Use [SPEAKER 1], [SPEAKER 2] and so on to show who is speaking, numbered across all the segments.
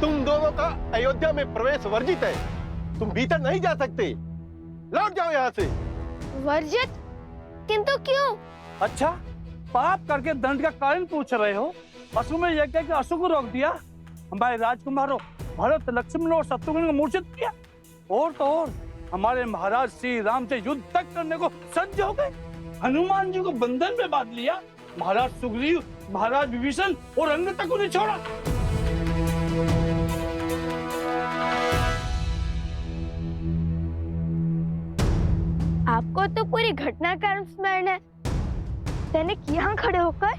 [SPEAKER 1] तुम दोनों का अयोध्या में प्रवेश वर्जित है। तुम भीतर नहीं जा सकते। लौट जाओ यहाँ से।
[SPEAKER 2] वर्जित? किंतु क्यों?
[SPEAKER 3] अच्छा, पाप करके दंड का कारण पूछ रहे हो? अशुभ में यह क्या कि अशुभ को रोक दिया, हमारे राजकुमारों भरत, लक्ष्मण और शत्रुघ्न को मूर्छित किया, और तो और हमारे महाराज श्री राम से युद्ध तक करने को सज्ज हो गए। हनुमान जी को बंधन में बांध लिया, महाराज सुग्रीव, महाराज विभीषण और अन्य तक उन्हें छोड़ा।
[SPEAKER 2] आपको तो पूरी घटनाक्रम स्मरण है। तनिक यहाँ खड़े होकर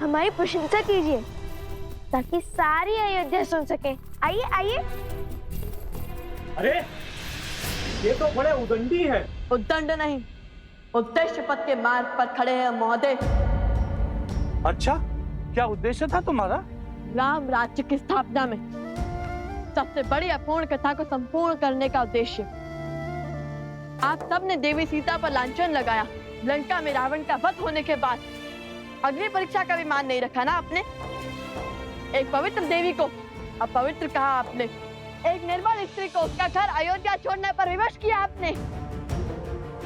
[SPEAKER 2] हमारी प्रशंसा कीजिए ताकि सारी अयोध्या सुन सके। आइए आइए।
[SPEAKER 3] अरे ये तो बड़े उदंडी है।
[SPEAKER 4] उद्दंड नहीं, उद्देश्य पथ के मार्ग पर खड़े हैं महोदय।
[SPEAKER 3] अच्छा, क्या उद्देश्य था तुम्हारा?
[SPEAKER 4] राम राज्य की स्थापना में सबसे बड़ी अपूर्ण कथा को संपूर्ण करने का उद्देश्य। आप सबने देवी सीता पर लांछन लगाया। लंका में रावण का वध होने के बाद अग्नि परीक्षा का भी मान नहीं रखा ना आपने। एक पवित्र देवी को अपवित्र कहा आपने। एक निर्मल स्त्री को उसका घर अयोध्या छोड़ने पर विवश किया आपने।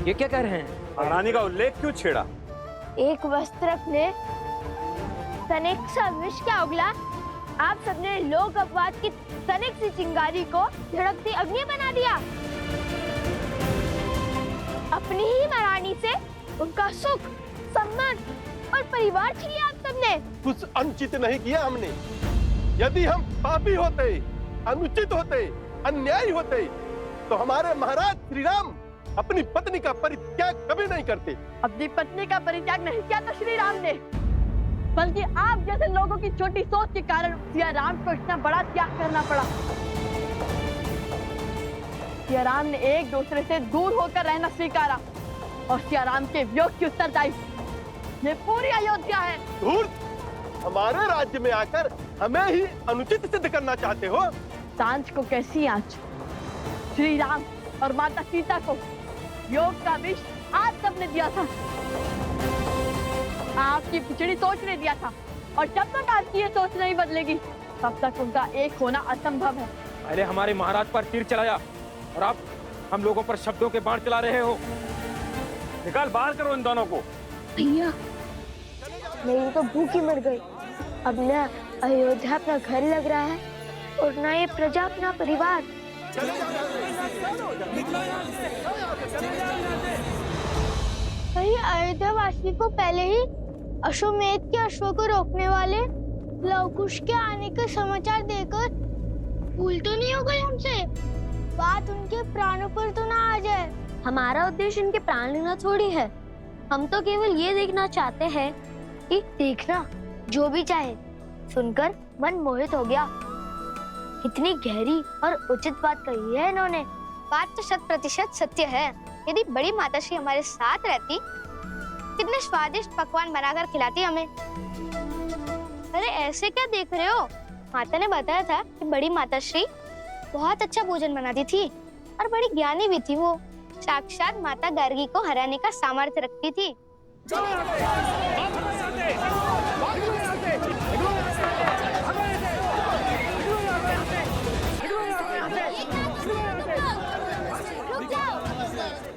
[SPEAKER 5] ये क्या कह रहे हैं?
[SPEAKER 6] महारानी का उल्लेख क्यों छेड़ा?
[SPEAKER 2] एक वस्त्रक ने तनिक सा विष क्या उगला, आप सबने लोक अपवाद की तनिक सी चिंगारी को धड़कती अग्नि बना दिया। अपनी ही महारानी से उनका सुख, सम्मान और परिवार छीन लिया आप सबने।
[SPEAKER 1] कुछ अनुचित नहीं किया हमने। यदि हम पापी होते, अनुचित होते, अन्यायी होते, तो हमारे महाराज श्री राम अपनी पत्नी का परित्याग कभी नहीं करते।
[SPEAKER 4] अपनी पत्नी का परित्याग नहीं किया तो श्री राम ने, बल्कि आप जैसे लोगों की छोटी सोच के कारण सिया राम को इतना बड़ा त्याग करना पड़ा। सिया राम ने एक दूसरे से दूर होकर रहना स्वीकारा और सिया राम के वियोग की उत्तरदायी ये पूरी अयोध्या है।
[SPEAKER 1] धूर्त! हमारे राज्य में आकर हमें ही अनुचित सिद्ध करना चाहते हो।
[SPEAKER 4] सांझ को कैसी आंच? श्री राम और माता सीता को योग का विष आप सबने दिया था। आपकी पिछड़ी सोच ने दिया था, और जब तक आपकी ये सोच नहीं बदलेगी तब तक उनका एक होना असंभव है।
[SPEAKER 5] पहले हमारे महाराज पर तीर चलाया और अब हम लोगों पर शब्दों के बाण चला रहे हो।
[SPEAKER 6] निकाल बाहर करो इन दोनों को।
[SPEAKER 2] भैया, मेरी तो भूखी मर गई। अब न अयोध्या अपना घर लग रहा है और न ये प्रजा अपना परिवार। कहीं अयोध्या वासी को पहले ही अश्वमेध के अश्व को रोकने वाले लवकुश के आने का समाचार देकर भूल तो नहीं हो गए हमसे? बात उनके प्राणों पर तो ना आ जाए।
[SPEAKER 7] हमारा उद्देश्य इनके प्राण लेना थोड़ी है। हम तो केवल ये देखना चाहते हैं
[SPEAKER 2] कि देखना जो भी चाहे, सुनकर मन मोहित हो गया। इतनी गहरी और उचित बात कही है इन्होंने।
[SPEAKER 7] बात तो 100% सत्य है। यदि बड़ी माताश्री हमारे साथ रहती, कितने स्वादिष्ट पकवान बनाकर खिलाती हमें। अरे ऐसे क्या देख रहे हो? माता ने बताया था कि बड़ी माताश्री बहुत अच्छा भोजन बनाती थी और बड़ी ज्ञानी भी थी। वो साक्षात माता गार्गी को हराने का सामर्थ्य रखती थी।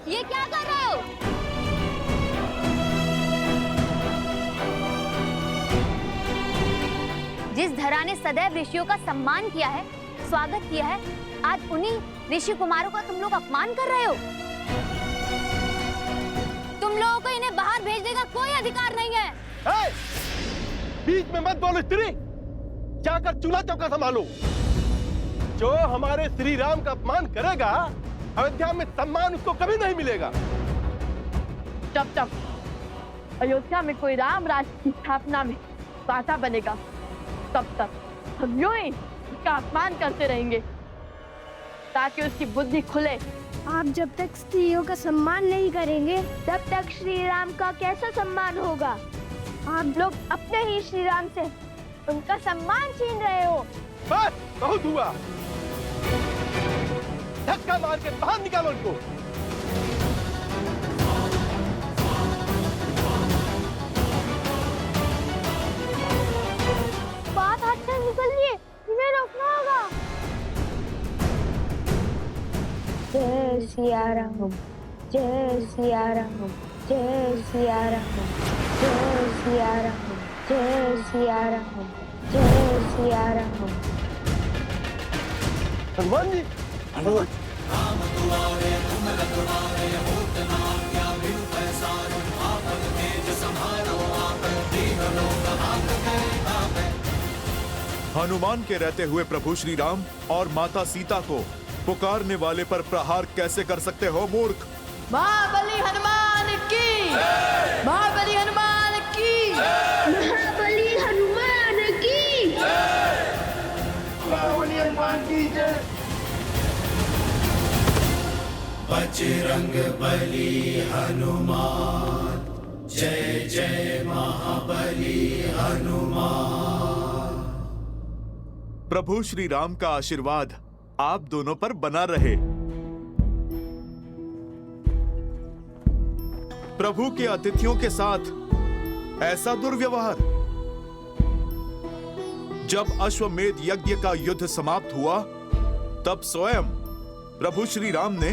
[SPEAKER 2] ये क्या कर रहे हो?
[SPEAKER 7] जिस धरा ने सदैव ऋषियों का सम्मान किया है, स्वागत किया है, आज उन्हीं ऋषि कुमारों का तुम लोग अपमान कर रहे हो। तुम लोगों को इन्हें बाहर भेजने का कोई अधिकार नहीं है।
[SPEAKER 1] हे! बीच में मत बोलो स्त्री, जाकर चूल्हा चौका संभालो। जो हमारे श्री राम का अपमान करेगा, अयोध्या में सम्मान उसको कभी नहीं मिलेगा।
[SPEAKER 4] जब तक अयोध्या में कोई राम राज्य की स्थापना में बाधा बनेगा, तब तक हम यूं ही उसका अपमान करते रहेंगे ताकि उसकी बुद्धि खुले।
[SPEAKER 2] आप जब तक स्त्रियों का सम्मान नहीं करेंगे, तब तक श्री राम का कैसा सम्मान होगा? आप लोग अपने ही श्री राम से उनका सम्मान छीन रहे हो।
[SPEAKER 1] बस बहुत हुआ। धक्का मार के बाहर निकालो उनको।
[SPEAKER 2] बात हाथ से निकल सिया राम, जय सिया राम, जय सिया राम, जय सिया राम, जय सिया राम, जय सिया राम।
[SPEAKER 1] हनुमान जी, हनुमान
[SPEAKER 8] हनुमान के रहते हुए प्रभु श्री राम और माता सीता को पुकारने वाले पर प्रहार कैसे कर सकते हो मूर्ख?
[SPEAKER 4] महाबली हनुमान की, महाबली हनुमान की,
[SPEAKER 2] महाबली हनुमान की,
[SPEAKER 1] महाबली हनुमान की जय।
[SPEAKER 9] बजरंग बली हनुमान, जय जय महाबली हनुमान।
[SPEAKER 8] प्रभु श्री राम का आशीर्वाद आप दोनों पर बना रहे। प्रभु के अतिथियों के साथ ऐसा दुर्व्यवहार। जब अश्वमेध यज्ञ का युद्ध समाप्त हुआ तब स्वयं प्रभु श्री राम ने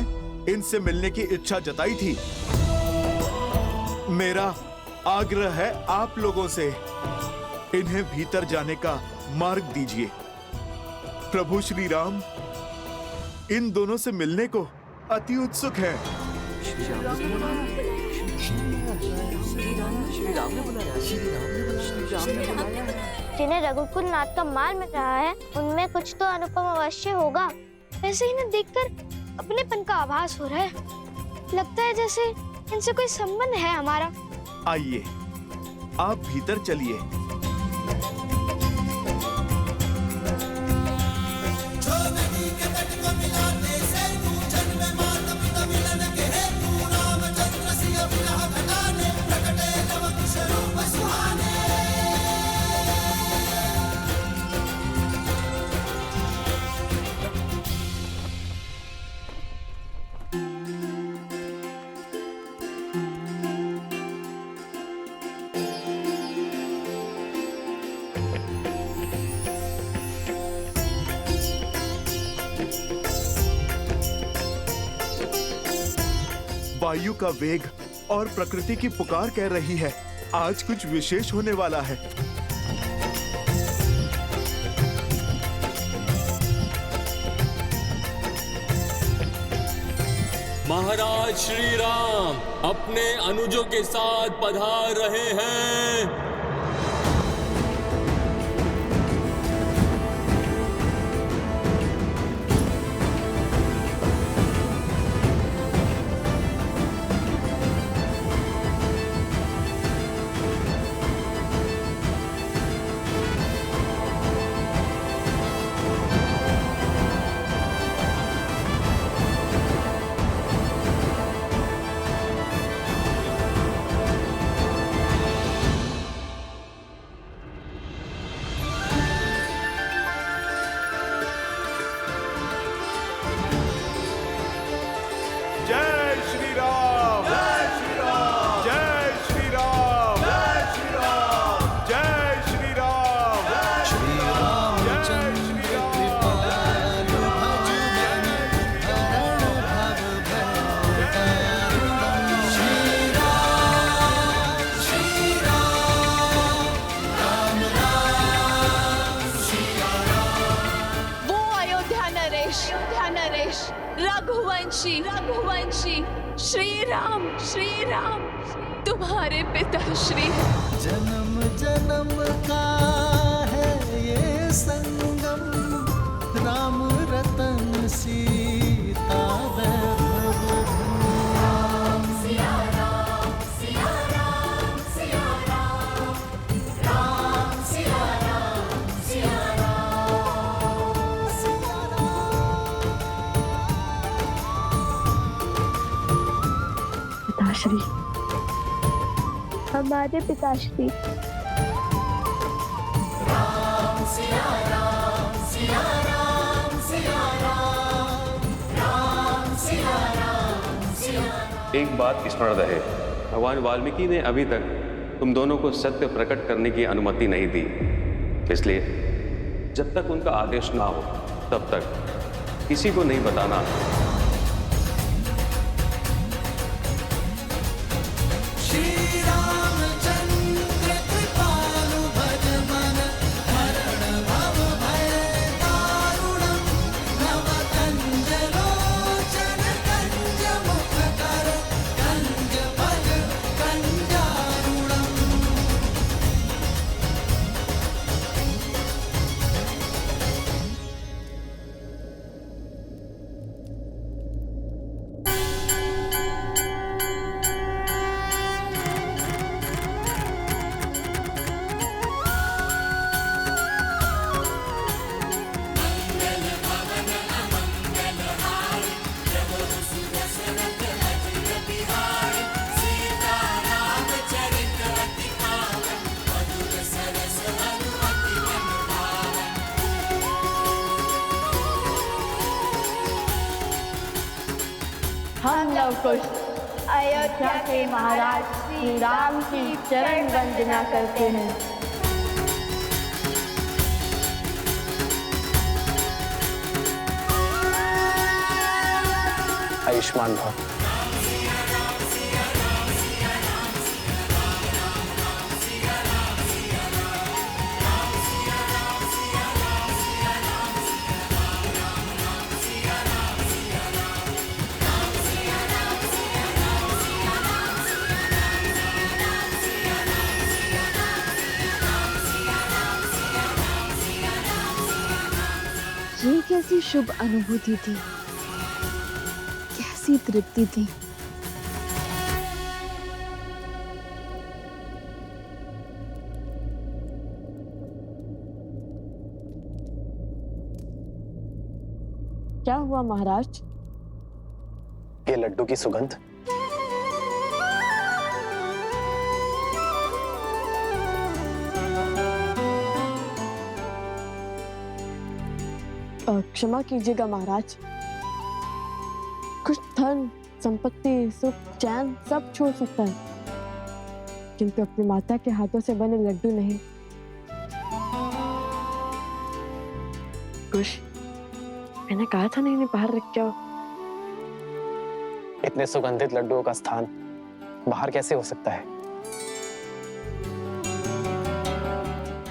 [SPEAKER 8] इनसे मिलने की इच्छा जताई थी। मेरा आग्रह है आप लोगों से, इन्हें भीतर जाने का मार्ग दीजिए। प्रभु श्री राम इन दोनों से मिलने को अति उत्सुक हैं।
[SPEAKER 2] जिन्हें रघुकुल नाथ का माल मिल रहा है उनमें कुछ तो अनुपम अवश्य होगा। ऐसे इन्हें देखकर अपनेपन का आभास हो रहा है। लगता है जैसे इनसे कोई संबंध है हमारा।
[SPEAKER 8] आइए आप भीतर चलिए। वायु का वेग और प्रकृति की पुकार कह रही है, आज कुछ विशेष होने वाला है।
[SPEAKER 10] महाराज श्री राम अपने अनुजों के साथ पधार रहे हैं।
[SPEAKER 8] जय श्री राम, जय श्री राम, जय श्री राम, जय श्री राम, जय श्री राम, श्री राम, जय श्री
[SPEAKER 4] वो अयोध्या नरेश, रघुवंशी, रघुवंशी, श्री राम, तुम्हारे पिता श्री।
[SPEAKER 9] जन्म जन्म का है ये संगम, राम रतन सीता वैभव। राम सिया राम, सिया राम, सिया राम, राम सिया राम, सिया राम, सिया राम।
[SPEAKER 2] पिताश्री, हमारे पिताश्री।
[SPEAKER 9] राम सिया राम, सिया राम, सिया राम, राम सिया राम, सिया राम।
[SPEAKER 11] एक बात स्मरण रहे, भगवान वाल्मीकि ने अभी तक तुम दोनों को सत्य प्रकट करने की अनुमति नहीं दी। इसलिए जब तक उनका आदेश ना हो तब तक किसी को नहीं बताना।
[SPEAKER 9] रामचंद्र कृपालु भज मन हरण भव भय दारुणम् नव कंज लोचन कंज मुख कर कंज भज कंजारुणम्।
[SPEAKER 4] हम लव कुश अयोध्या के महाराज श्री राम की चरण वंदना करते हैं।
[SPEAKER 12] आयुष्मान भव।
[SPEAKER 13] ये कैसी शुभ अनुभूति थी, कैसी तृप्ति थी।
[SPEAKER 4] क्या हुआ महाराज?
[SPEAKER 12] ये लड्डू की सुगंध।
[SPEAKER 4] क्षमा कीजिएगा महाराज, कुछ धन संपत्ति सुख चैन सब छोड़ सकता है, किंतु अपनी माता के हाथों से बने लड्डू नहीं। कुछ मैंने कहा था नहीं बाहर रख जाओ।
[SPEAKER 12] इतने सुगंधित लड्डुओं का स्थान बाहर कैसे हो सकता है?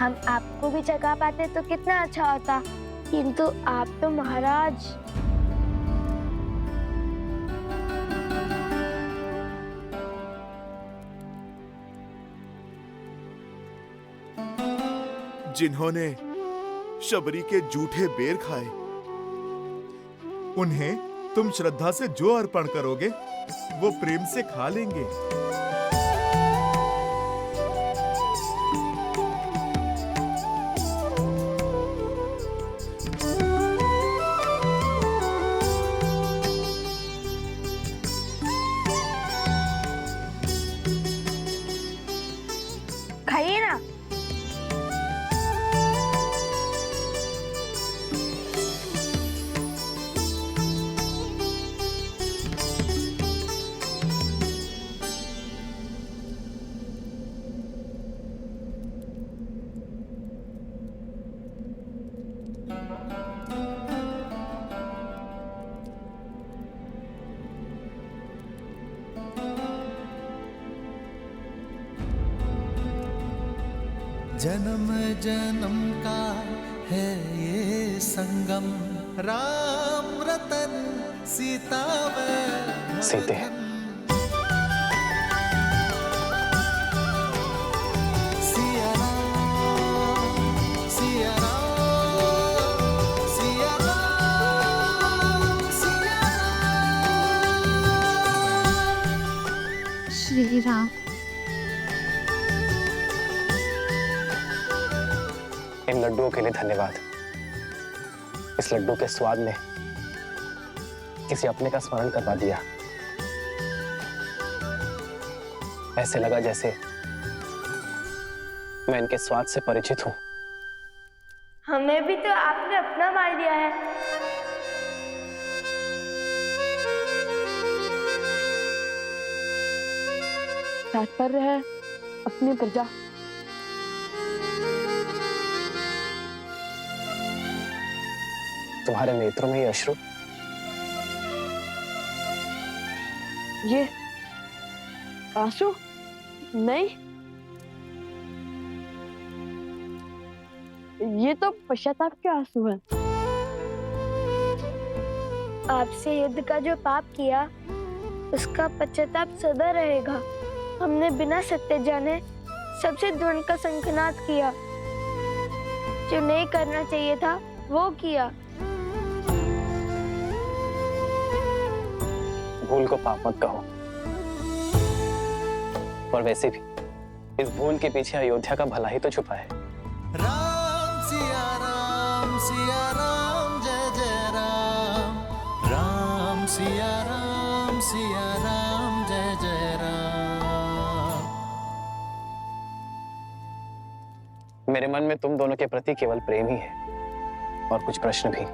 [SPEAKER 2] हम आपको भी जगा पाते तो कितना अच्छा होता, किंतु आप तो महाराज।
[SPEAKER 8] जिन्होंने शबरी के जूठे बेर खाए, उन्हें तुम श्रद्धा से जो अर्पण करोगे वो प्रेम से खा लेंगे।
[SPEAKER 2] खाइए ना।
[SPEAKER 9] जन्म जन्म का है ये संगम, राम रतन सीता
[SPEAKER 12] सीते
[SPEAKER 9] सिया राम, सिया राम, सिया राम, सिया राम।
[SPEAKER 13] श्री राम।
[SPEAKER 12] इन लड्डुओं के लिए धन्यवाद। इस लड्डू के स्वाद ने किसी अपने का स्मरण करवा दिया। ऐसे लगा जैसे मैं इनके स्वाद से परिचित हूं।
[SPEAKER 2] हमें भी तो आपने अपना मान लिया है।
[SPEAKER 4] तात्पर्य है अपनी प्रजा।
[SPEAKER 12] तुम्हारे नेत्रों में ये अश्रु,
[SPEAKER 4] ये आंसू नहीं, ये तो पश्चाताप के आंसू हैं।
[SPEAKER 2] आपसे युद्ध का जो पाप किया उसका पश्चाताप सदा रहेगा। हमने बिना सत्य जाने सबसे द्वंद का संकनाद किया, जो नहीं करना चाहिए था वो किया।
[SPEAKER 12] भूल को पाप मत कहो, और वैसे भी इस भूल के पीछे अयोध्या का भला ही तो छुपा है।
[SPEAKER 9] राम सिया राम जय जय राम, राम सिया राम जय जय राम।
[SPEAKER 12] मेरे मन में तुम दोनों के प्रति केवल प्रेम ही है, और कुछ प्रश्न भी।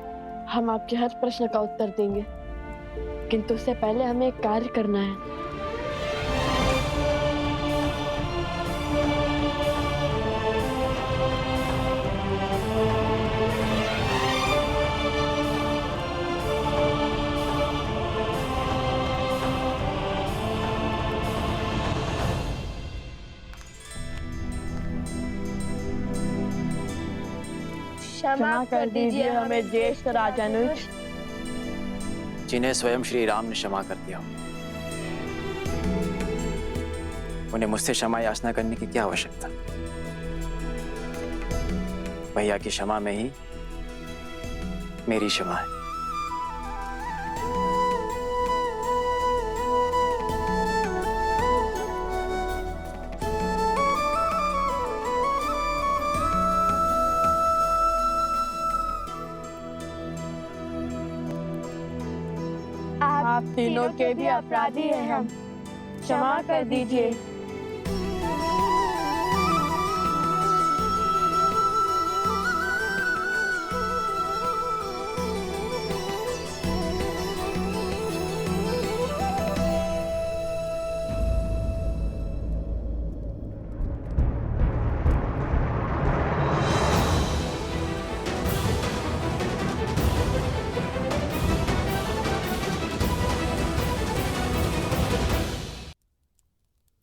[SPEAKER 4] हम आपके हर प्रश्न का उत्तर देंगे, किंतु उससे पहले हमें एक कार्य करना है। क्षमा कर दीजिए हमें ज्येष्ठ राजानुज,
[SPEAKER 14] जिन्हें स्वयं श्री राम ने क्षमा कर दिया। उन्हें मुझसे क्षमा याचना करने की क्या आवश्यकता? भैया की क्षमा में ही मेरी क्षमा है।
[SPEAKER 4] आप तीनों के भी अपराधी हैं हम, क्षमा कर दीजिए।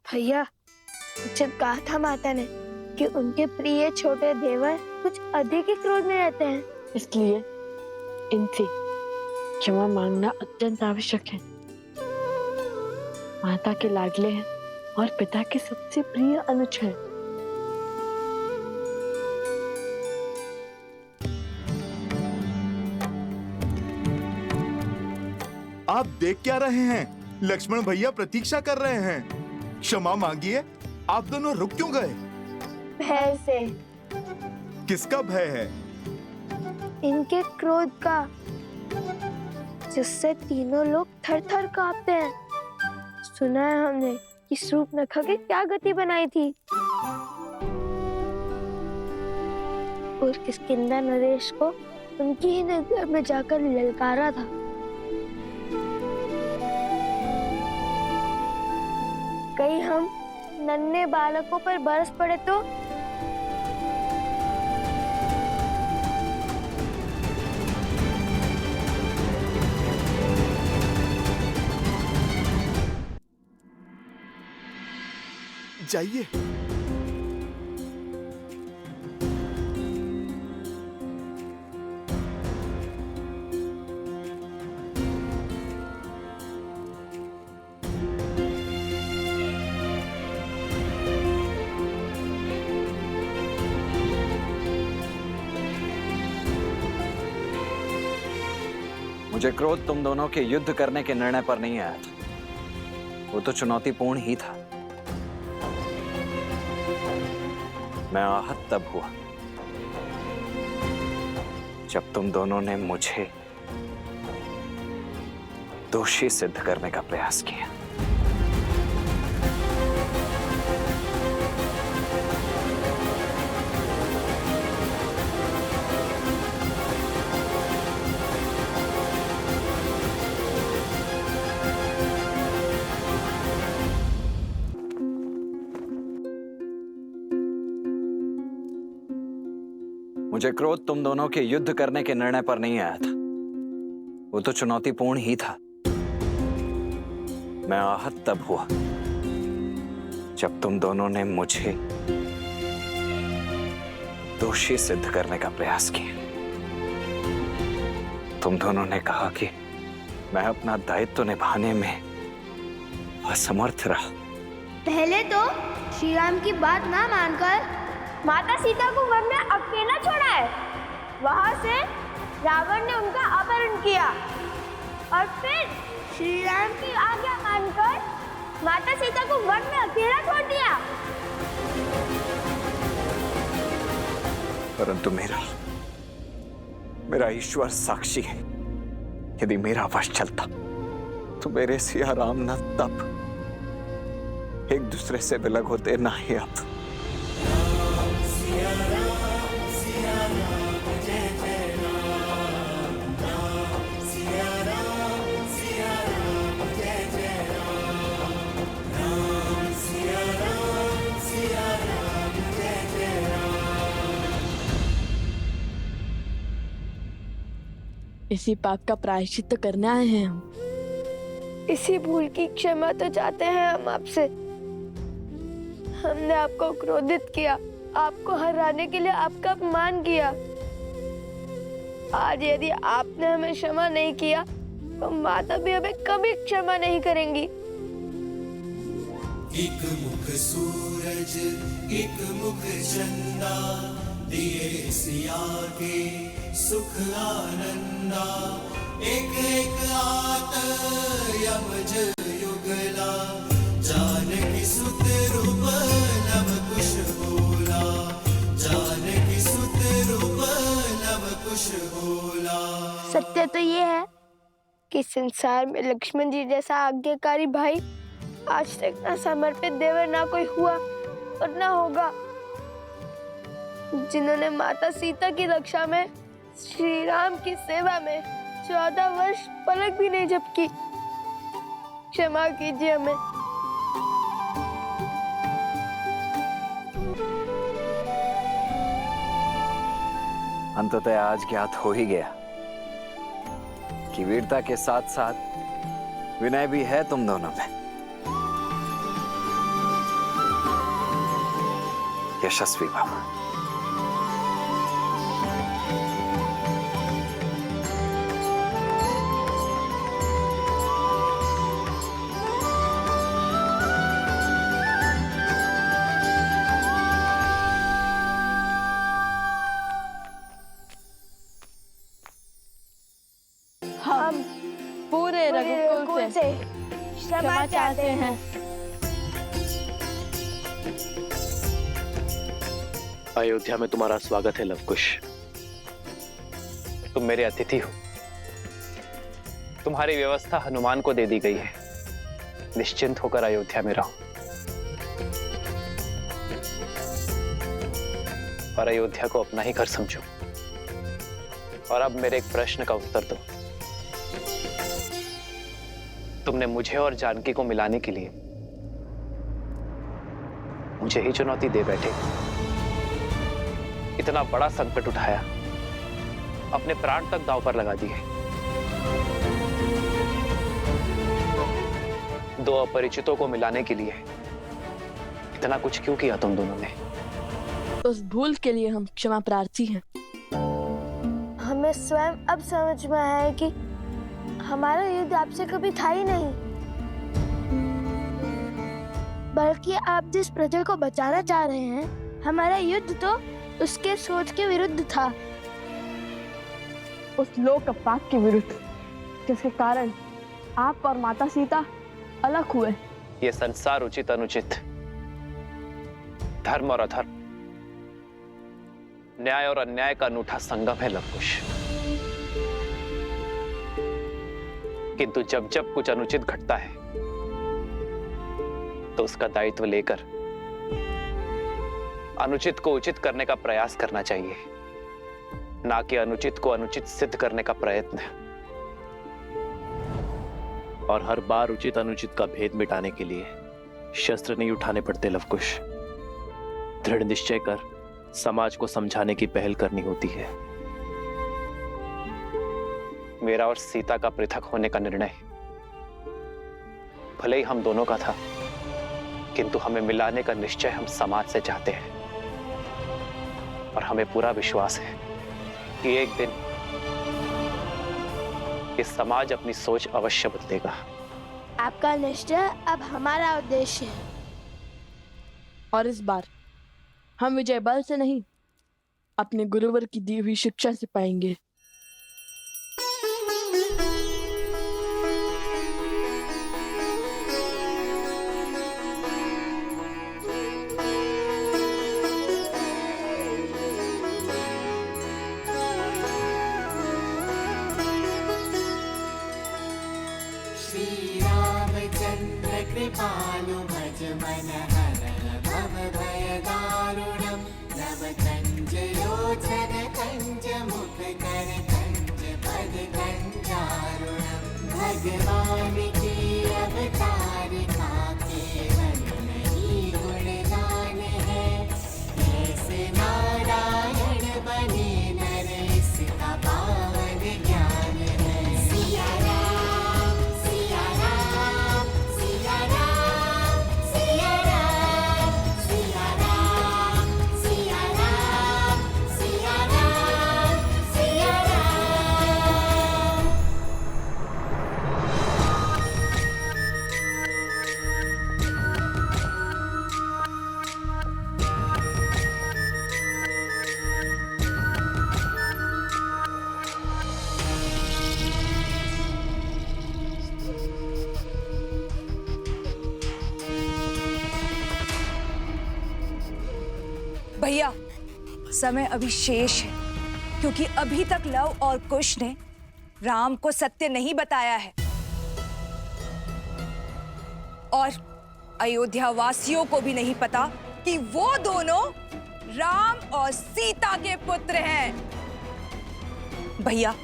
[SPEAKER 2] भैया, जब कहा था माता ने कि उनके प्रिय छोटे देवर कुछ अधिक ही क्रोध में रहते हैं,
[SPEAKER 4] इसलिए इनसे क्षमा मांगना अत्यंत आवश्यक है। माता के लाडले हैं और पिता के सबसे प्रिय अनुज हैं।
[SPEAKER 8] आप देख क्या रहे हैं? लक्ष्मण भैया प्रतीक्षा कर रहे हैं। क्षमा मांगिए। आप दोनों रुक क्यों गए?
[SPEAKER 2] भय से।
[SPEAKER 8] किसका भय है?
[SPEAKER 2] इनके क्रोध का, जिससे तीनों लोग थर थर कांपते हैं। सुना है हमने कि शूर्पणखा की क्या गति बनाई थी, और किष्किंधा नरेश को उनकी ही नगर में जाकर ललकारा था। कहीं हम नन्हे बालकों पर बरस पड़े तो?
[SPEAKER 8] जाइए।
[SPEAKER 14] मुझे क्रोध तुम दोनों के युद्ध करने के निर्णय पर नहीं आया था। वो तो चुनौतीपूर्ण ही था। मैं आहत तब हुआ जब तुम दोनों ने मुझे दोषी सिद्ध करने का प्रयास किया। मुझे क्रोध तुम दोनों के युद्ध करने के निर्णय पर नहीं आया था। वो तो चुनौतीपूर्ण ही था। मैं आहत तब हुआ जब तुम दोनों ने मुझे दोषी सिद्ध करने का प्रयास किया, तुम दोनों ने कहा कि मैं अपना दायित्व निभाने में असमर्थ रहा।
[SPEAKER 2] पहले तो श्री राम की बात ना मानकर माता सीता को वन में अकेला छोड़ा है। वहां से रावण ने उनका अपहरण किया और फिर श्री राम की आज्ञा मानकर माता सीता को वन में अकेला छोड़ दिया।
[SPEAKER 14] परंतु मेरा ईश्वर साक्षी है, यदि मेरा वश चलता तो मेरे सिया राम न तब एक दूसरे से विलग होते, ना ही अब।
[SPEAKER 4] इसी पाप का प्रायश्चित तो करने आए हैं हम।
[SPEAKER 2] इसी भूल की क्षमा तो चाहते हैं हम आपसे। हमने आपको क्रोधित किया, आपको हराने के लिए आपका अपमान किया। आज यदि आपने हमें क्षमा नहीं किया तो माता भी हमें कभी क्षमा नहीं करेंगी।
[SPEAKER 9] एक मुख सूरज एक मुख चंदा, दिए सिया के सुख आनंदा। एक एक आत यमज युगला, जानकी सुत रूप नव कुश बोला। जानकी सुत रूप नव कुश बोला।
[SPEAKER 2] सत्य तो ये है कि संसार में लक्ष्मण जी जैसा आज्ञाकारी भाई आज तक ना समर्पित देवर ना कोई हुआ और ना होगा, जिन्होंने माता सीता की रक्षा में श्री राम की सेवा में 14 वर्ष पलक भी नहीं झपकी। क्षमा कीजिए हमें।
[SPEAKER 14] अंततः आज ज्ञात हो ही गया कि वीरता के साथ साथ विनय भी है तुम दोनों में। यशस्वी भव।
[SPEAKER 4] हम पूरे रघुकुल से क्षमा चाहते हैं।
[SPEAKER 12] अयोध्या में तुम्हारा स्वागत है लवकुश। तुम मेरे अतिथि हो। तुम्हारी व्यवस्था हनुमान को दे दी गई है। निश्चिंत होकर अयोध्या में रहो और अयोध्या को अपना ही घर समझो। और अब मेरे एक प्रश्न का उत्तर दो। तुमने मुझे और जानकी को मिलाने के लिए मुझे ही चुनौती दे बैठे। इतना बड़ा संकट उठाया, अपने प्राण तक दांव पर लगा दिए। दो अपरिचितों को मिलाने के लिए इतना कुछ क्यों किया तुम दोनों ने?
[SPEAKER 4] उस भूल के लिए हम क्षमा प्रार्थी हैं।
[SPEAKER 2] हमें स्वयं अब समझ में आया है कि हमारा युद्ध आपसे कभी था ही नहीं, बल्कि आप जिस प्रजा को बचाना चाह रहे हैं, हमारा युद्ध तो उसके सोच के विरुद्ध था।
[SPEAKER 4] उस लोक पाप के विरुद्ध जिसके कारण आप और माता सीता अलग हुए।
[SPEAKER 12] ये संसार उचित अनुचित, धर्म और अधर्म, न्याय और अन्याय का अनूठा संगम है लवकुश। किंतु जब जब कुछ अनुचित घटता है तो उसका दायित्व लेकर अनुचित को उचित करने का प्रयास करना चाहिए, ना कि अनुचित को अनुचित सिद्ध करने का प्रयत्न। और हर बार उचित अनुचित का भेद मिटाने के लिए शस्त्र नहीं उठाने पड़ते लवकुश। दृढ़ निश्चय कर समाज को समझाने की पहल करनी होती है। मेरा और सीता का पृथक होने का निर्णय भले ही हम दोनों का था, किंतु हमें मिलाने का निश्चय हम समाज से चाहते हैं और हमें पूरा विश्वास है कि एक दिन ये समाज अपनी सोच अवश्य बदलेगा।
[SPEAKER 2] आपका निश्चय अब हमारा उद्देश्य है।
[SPEAKER 4] और इस बार हम विजय बल से नहीं, अपने गुरुवर की दी हुई शिक्षा से पाएंगे।
[SPEAKER 9] श्री रामचंद्र कृपालु भज मन हरण भव भय दारुणम नव कंज लोचन कंज मुख कर कंज पद कंजारुणम भगवान की अवतार का केवल नहीं गुणगान है, ऐसे नारायण बने नर इसका पावन ज्ञान है। सिया राम सिया राम सिया राम सिया राम सिया राम सिया राम सिया राम सिया राम।
[SPEAKER 15] भैया, समय अभी शेष है, क्योंकि अभी तक लव और कुश ने राम को सत्य नहीं बताया है और अयोध्या वासियों को भी नहीं पता कि वो दोनों राम और सीता के पुत्र हैं। भैया,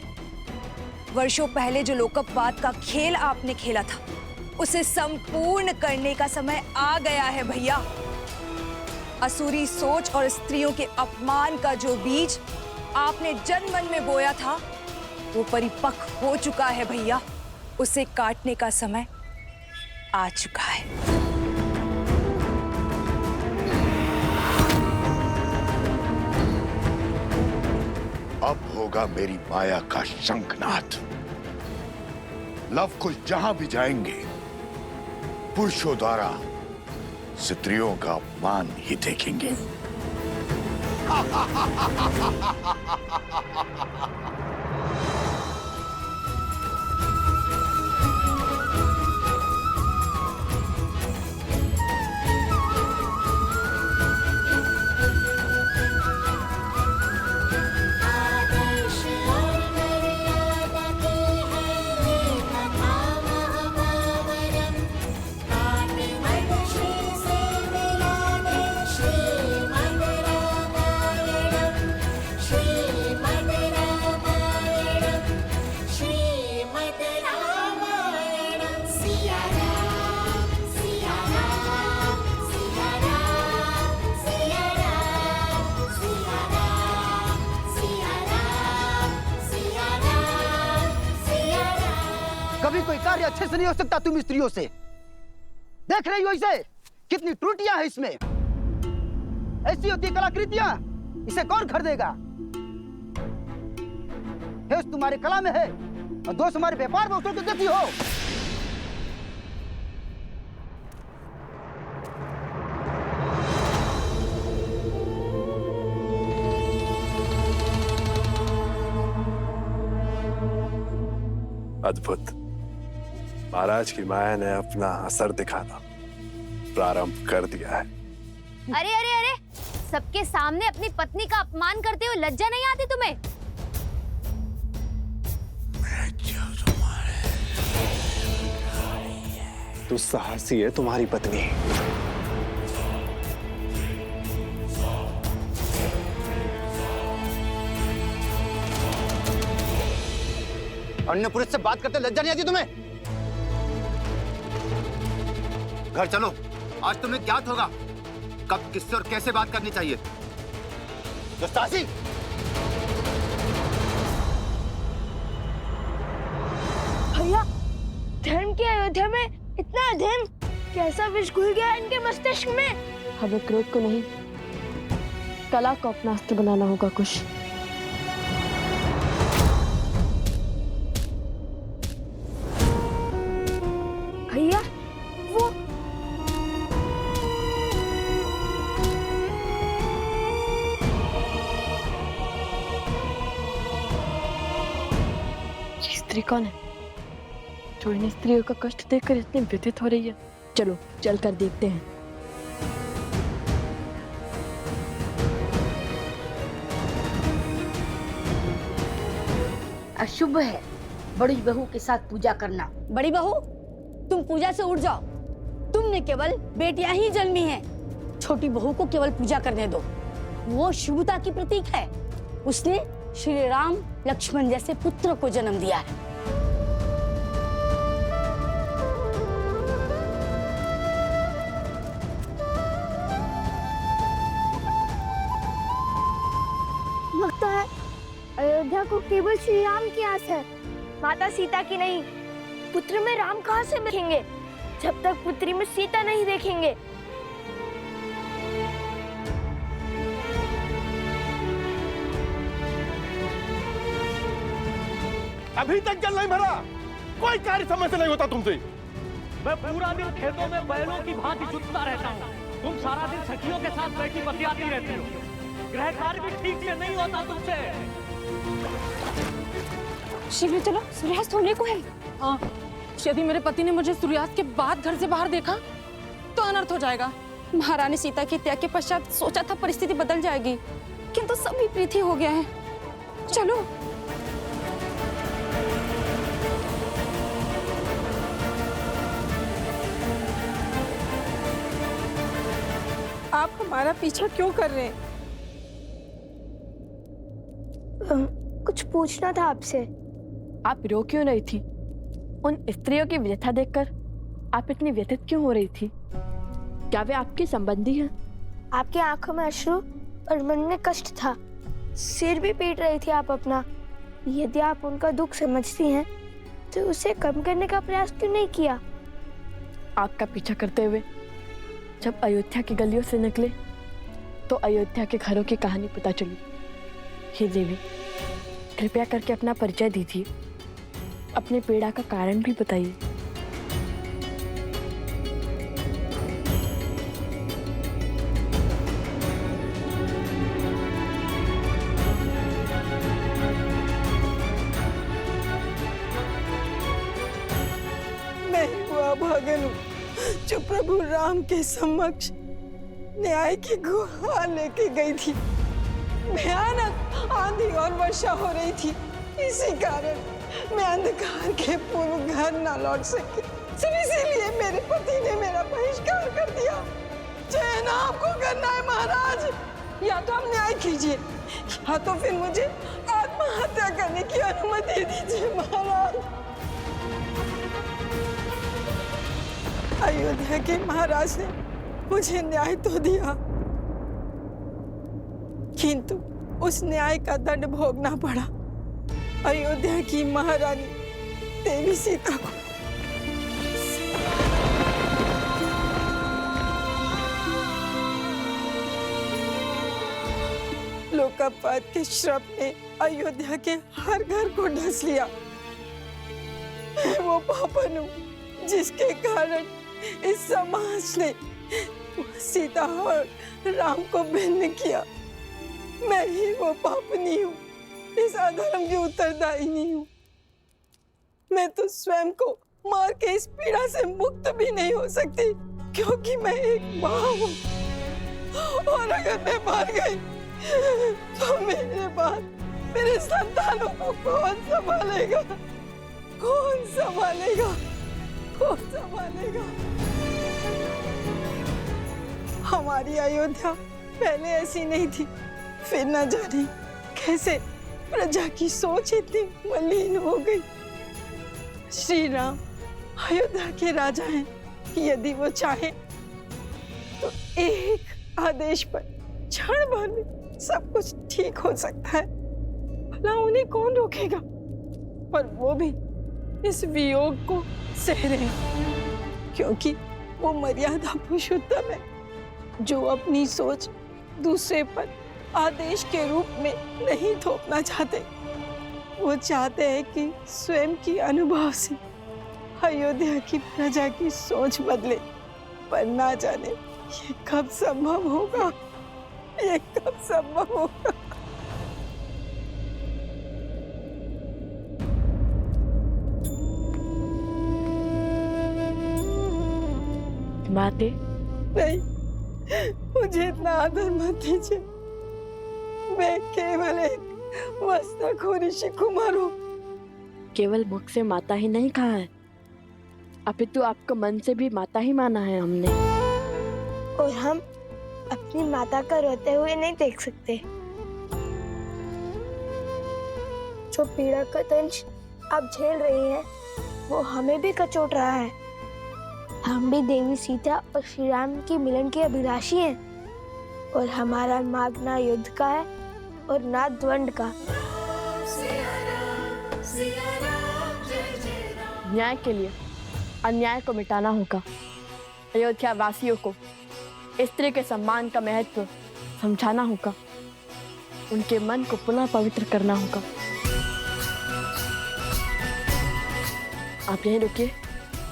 [SPEAKER 15] वर्षों पहले जो लोकपवाद का खेल आपने खेला था, उसे संपूर्ण करने का समय आ गया है भैया। असुरी सोच और स्त्रियों के अपमान का जो बीज आपने जनमन में बोया था, वो परिपक्व हो चुका है भैया। उसे काटने का समय आ चुका है।
[SPEAKER 16] अब होगा मेरी माया का शंखनाद। लव कुश जहां भी जाएंगे, पुरुषों द्वारा स्त्रियों का अपमान ही देखेंगे।
[SPEAKER 17] कभी कोई कार्य अच्छे से नहीं हो सकता तुम स्त्रियों से। देख रही हो इसे, कितनी त्रुटियां हैं इसमें। ऐसी होती है कलाकृतियां, इसे कौन खरीदेगा? हेस तुम्हारे कला में है और दोष हमारे व्यापार में उसको देती हो।
[SPEAKER 1] अद्भुत। महाराज की माया ने अपना असर दिखाना प्रारंभ कर दिया है।
[SPEAKER 7] अरे अरे अरे, सबके सामने अपनी पत्नी का अपमान करते हुए लज्जा नहीं आती तुम्हें?
[SPEAKER 1] तू साहसी है तुम्हारी पत्नी।
[SPEAKER 17] अन्य पुरुष से बात करते लज्जा नहीं आती तुम्हें? घर चलो, आज तुम्हें ज्ञात होगा कब किससे और कैसे बात करनी चाहिए। साहसी,
[SPEAKER 2] भैया, धर्म की अयोध्या में इतना अधर्म कैसा विष घुल गया इनके मस्तिष्क में।
[SPEAKER 4] हमें क्रोध को नहीं, कला को अपना अस्त्र बनाना होगा कुश।
[SPEAKER 2] भैया वो
[SPEAKER 4] स्त्री कौन है जो इन स्त्रियों का कष्ट देखकर इतनी व्यथित हो रही है? चलो चलकर देखते हैं।
[SPEAKER 18] अशुभ है बड़ी बहू के साथ पूजा करना।
[SPEAKER 15] बड़ी बहू, तुम पूजा से उठ जाओ। तुमने केवल बेटियां ही जन्मी हैं। छोटी बहू को केवल पूजा करने दो। वो शुभता की प्रतीक है। उसने श्री राम लक्ष्मण जैसे पुत्र को जन्म दिया है।
[SPEAKER 2] लगता है अयोध्या को केवल श्री राम की आस है, माता सीता की नहीं। पुत्र में राम कहाँ से देखेंगे जब तक पुत्री में सीता नहीं देखेंगे।
[SPEAKER 1] अभी तक जल नहीं भरा, कोई कार्य समय से नहीं होता तुमसे।
[SPEAKER 3] मैं पूरा दिन खेतों में बैलों की भांति जुटता रहता हूँ। तुम सारा दिन सखियों के साथ बैठी बतियाती रहती हो। गृह कार्य भी ठीक से नहीं होता तुमसे।
[SPEAKER 15] शीघ्र चलो, सूर्यास्त होने को है। हाँ, यदि मेरे पति ने मुझे सूर्यास्त के बाद घर से बाहर देखा तो अनर्थ हो जाएगा। महारानी सीता के त्याग के पश्चात सोचा था परिस्थिति बदल जाएगी, किंतु सब विपरीत ही हो गया है। चलो।
[SPEAKER 19] आप हमारा पीछा क्यों कर रहे हैं?
[SPEAKER 2] कुछ पूछना था आपसे।
[SPEAKER 4] आप रो क्यों रही थी? उन स्त्रियों की व्यथा देखकर आप इतनी व्यथित क्यों हो रही थी? क्या वे आपके संबंधी हैं?
[SPEAKER 2] आपकी आंखों में अश्रु और मन में कष्ट था। सिर भी पीट रही थी आप अपना। यदि आप उनका दुख समझती हैं तो उसे कम करने का प्रयास क्यों नहीं किया?
[SPEAKER 4] आपका पीछा करते हुए जब अयोध्या की गलियों से निकले तो अयोध्या के घरों की कहानी पता चली। हे देवी, कृपया करके अपना परिचय दीजिए, अपने पीड़ा का कारण भी बताइए।
[SPEAKER 19] मैं हुआ भागन हूँ जो प्रभु राम के समक्ष न्याय की गुहार लेके गई थी। भयानक आंधी और वर्षा हो रही थी, इसी कारण मैं अंधकार के पूर्व घर न लौट सकी। सिर्फ इसीलिए मेरे पति ने मेरा बहिष्कार कर दिया। चयन आपको करना है महाराज, या तो आप न्याय कीजिए या तो फिर मुझे आत्महत्या करने की अनुमति दीजिए महाराज। अयोध्या के महाराज ने मुझे न्याय तो दिया, किंतु उस न्याय का दंड भोगना पड़ा अयोध्या की महारानी देवी सीता को। लोकापात के श्राप ने अयोध्या के हर घर को ढस लिया। मैं वो पापन हूँ जिसके कारण इस समाज ने सीता और राम को भिन्न किया। मैं ही वो पापनी हूँ, इस अधर्म की उत्तरदायिनी हूँ। मैं तो स्वयं को मार के इस पीड़ा से मुक्त भी नहीं हो सकती, क्योंकि मैं एक माँ हूँ। और अगर मैं मर गई तो मेरे बाद मेरे संतानों को कौन संभालेगा? कौन संभालेगा? कौन संभालेगा? हमारी अयोध्या पहले ऐसी नहीं थी, फिर न जाने कैसे प्रजा की सोच इतनी मलिन हो गई। श्री राम अयोध्या के राजा हैं, यदि वो चाहे तो एक आदेश पर क्षण भर में सब कुछ ठीक हो सकता है। भला उन्हें कौन रोकेगा? पर वो भी इस वियोग को सह रहे हैं, क्योंकि वो मर्यादा पुरुषोत्तम है जो अपनी सोच दूसरे पर आदेश के रूप में नहीं थोपना चाहते। वो चाहते हैं कि स्वयं की अनुभव से अयोध्या की प्रजा की सोच बदले, पर ना जाने ये कब संभव होगा, ये कब संभव होगा।
[SPEAKER 4] माते
[SPEAKER 19] नहीं, मुझे इतना आदर मत दीजिए। मैं केवल एक वस्ताखोर ऋषि कुमार हूँ।
[SPEAKER 4] केवल मुख से माता ही नहीं कहा है, अपितु आपको मन से भी माता ही माना है हमने।
[SPEAKER 2] और हम अपनी माता का रोते हुए नहीं देख सकते। जो पीड़ा का दंश आप झेल रही हैं, वो हमें भी कचोट रहा है। हम भी देवी सीता और श्री राम की मिलन के अभिलाषी हैं, और हमारा मार्ग ना युद्ध का है और ना द्वंद का।
[SPEAKER 4] न्याय के लिए अन्याय को मिटाना होगा। अयोध्या वासियों को स्त्री के सम्मान का महत्व समझाना होगा। उनके मन को पुनः पवित्र करना होगा। आप यहीं रुकिए,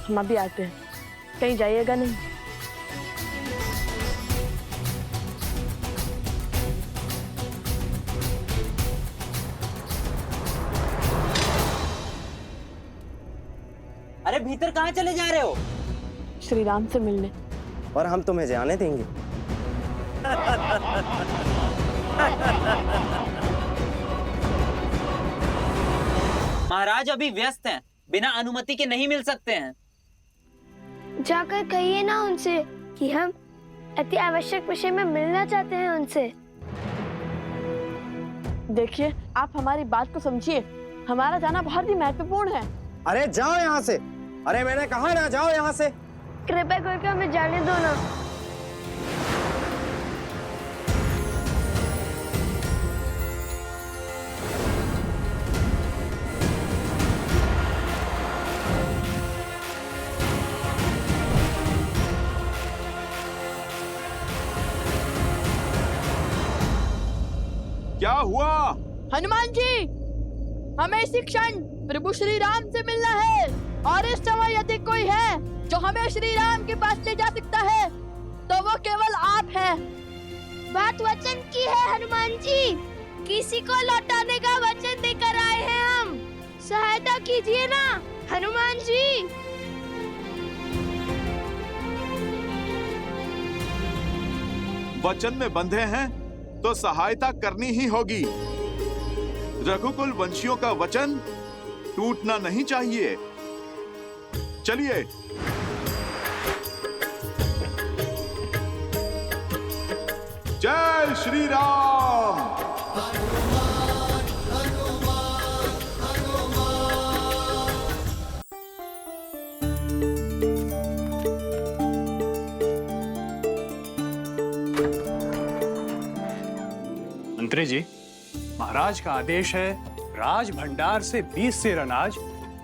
[SPEAKER 4] हम अभी आते हैं। कहीं जाइएगा नहीं।
[SPEAKER 20] अरे भीतर कहाँ चले जा रहे हो?
[SPEAKER 4] श्री राम से मिलने।
[SPEAKER 20] और हम तुम्हें जाने देंगे? महाराज अभी व्यस्त हैं, बिना अनुमति के नहीं मिल सकते हैं।
[SPEAKER 2] जाकर कहिए ना उनसे कि हम अति आवश्यक विषय में मिलना चाहते हैं उनसे।
[SPEAKER 4] देखिए, आप हमारी बात को समझिए। हमारा जाना बहुत ही महत्वपूर्ण है।
[SPEAKER 20] अरे जाओ यहाँ से। अरे मैंने कहा ना, जाओ यहाँ से।
[SPEAKER 2] कृपया करके हमें जाने दो ना।
[SPEAKER 8] क्या हुआ?
[SPEAKER 4] हनुमान जी, हमें इसी क्षण प्रभु श्री राम से मिलना है, और इस समय यदि कोई है जो हमें श्री राम के पास ले जा सकता है तो वो केवल आप हैं।
[SPEAKER 2] बात वचन की है हनुमान जी, किसी को लौटाने का वचन देकर आए हैं हम। सहायता कीजिए ना हनुमान जी।
[SPEAKER 8] वचन में बंधे हैं तो सहायता करनी ही होगी। रघुकुल वंशियों का वचन टूटना नहीं चाहिए। चलिए। जय श्री राम।
[SPEAKER 21] मंत्री जी, महाराज का आदेश है, राज भंडार से 20 सेर अनाज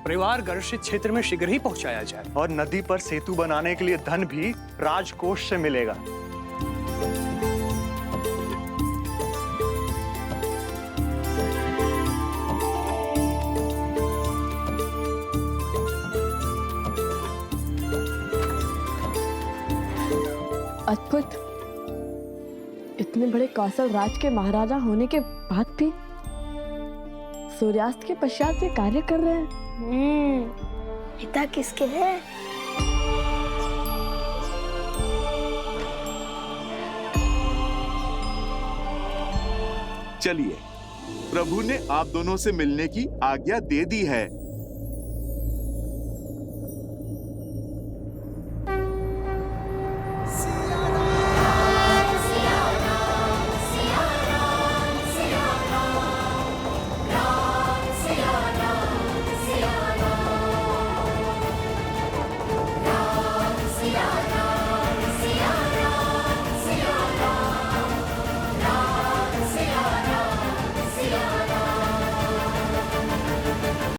[SPEAKER 21] परिवार गर्षित क्षेत्र में शीघ्र ही पहुंचाया जाए, और नदी पर सेतु बनाने के लिए धन भी राजकोष से मिलेगा।
[SPEAKER 4] अद्भुत। इतने बड़े कौशल राज के महाराजा होने के बाद भी सूर्यास्त के पश्चात ये कार्य कर रहे हैं।
[SPEAKER 2] पिता किसके हैं?
[SPEAKER 8] चलिए, प्रभु ने आप दोनों से मिलने की आज्ञा दे दी है।